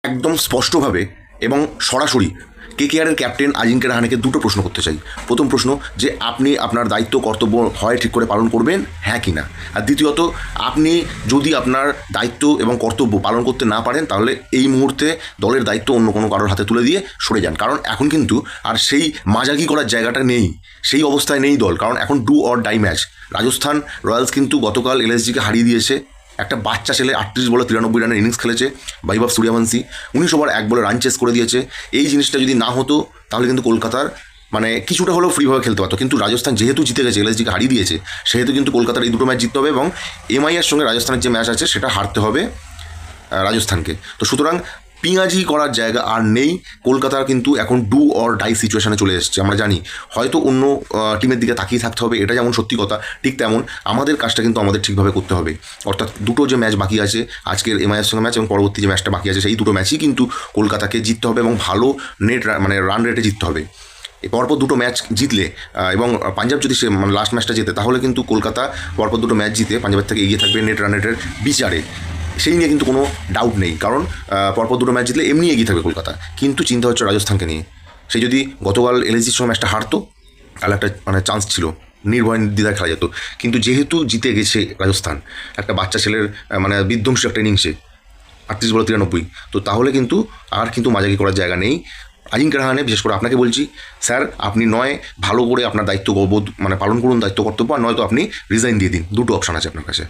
একদম স্পষ্টভাবে এবং সরাসরি কেকেআরের ক্যাপ্টেন আজিঙ্ক্য রাহানেকে দুটো প্রশ্ন করতে চাই। প্রথম প্রশ্ন, যে আপনি আপনার দায়িত্ব কর্তব্য হয় ঠিক করে পালন করবেন, হ্যাঁ কি না? আর দ্বিতীয়ত, আপনি যদি আপনার দায়িত্ব এবং কর্তব্য পালন করতে না পারেন তাহলে এই মুহূর্তে দলের দায়িত্ব অন্য কোনো কারোর হাতে তুলে দিয়ে সরে যান। কারণ এখন কিন্তু আর সেই মাজাকি করার জায়গাটা নেই, সেই অবস্থায় নেই দল। কারণ এখন do or die match. Rajasthan Royals কিন্তু গতকাল এলএসজিকে হারিয়ে দিয়েছে। একটা বাচ্চা ছেলে 38 বলে 93 রানের ইনিংস খেলেছে, বৈভব সূর্যবংশী 19 ওভার 1 বলে রান চেস করে দিয়েছে। এই জিনিসটা যদি না হতো তাহলে কিন্তু কলকাতার মানে কিছুটা হলেও ফ্রিভাবে খেলতে পারতো। কিন্তু রাজস্থান যেহেতু জিতে গেছে, এলএসজিকে হারিয়ে দিয়েছে, সেহেতু কিন্তু কলকাতার এই দুটো ম্যাচ জিততে হবে এবং এমআইয়ের সঙ্গে রাজস্থানের যে ম্যাচ আছে সেটা হারতে হবে রাজস্থানকে। তো সুতরাং পিঁয়াজি করার জায়গা আর নেই। কলকাতার কিন্তু এখন ডু অর ডাই সিচুয়েশনে চলে এসেছে। আমরা জানি হয়তো অন্য টিমের দিকে তাকিয়ে থাকতে হবে, এটা যেমন সত্যি কথা, ঠিক তেমন আমাদের কাজটা কিন্তু আমাদের ঠিকভাবে করতে হবে। অর্থাৎ দুটো যে ম্যাচ বাকি আছে, আজকের এমআইয়ের সঙ্গে ম্যাচ এবং পরবর্তী যে ম্যাচটা বাকি আছে, সেই দুটো ম্যাচই কিন্তু কলকাতাকে জিততে হবে এবং ভালো নেট মানে রান রেটে জিততে হবে। পরপর দুটো ম্যাচ জিতলে এবং পাঞ্জাব যদি সে মানে লাস্ট ম্যাচটা জেতে, তাহলে কিন্তু কলকাতা পরপর দুটো ম্যাচ জিতে পাঞ্জাবের থেকে এগিয়ে থাকবে নেট রান রেটের বিচারে। সেই নিয়ে কিন্তু কোনো ডাউট নেই, কারণ পরপর দুটো ম্যাচ জিতলে এমনি এগিয়ে থাকবে কলকাতা। কিন্তু চিন্তা হচ্ছে রাজস্থানকে নিয়ে। সেই যদি গতকাল এলএসজির সঙ্গে ম্যাচটা হারতো তাহলে একটা মানে চান্স ছিল, নির্ভয় নির্দ্বিধায় খেলা যেত। কিন্তু যেহেতু জিতে গেছে রাজস্থান একটা বাচ্চা ছেলের মানে বিধ্বংসী একটা ইনিংসে 38 বলে 93, তো তাহলে কিন্তু আর কিন্তু মাজাকি করার জায়গা নেই। আজিঙ্ক্য রাহানে বিশেষ করে আপনাকে বলছি, স্যার আপনি নয় ভালো করে আপনার দায়িত্ব মানে পালন করুন, দায়িত্ব কর্তব্য, আর নয়তো আপনি রিজাইন দিয়ে দিন। দুটো অপশান আছে আপনার কাছে।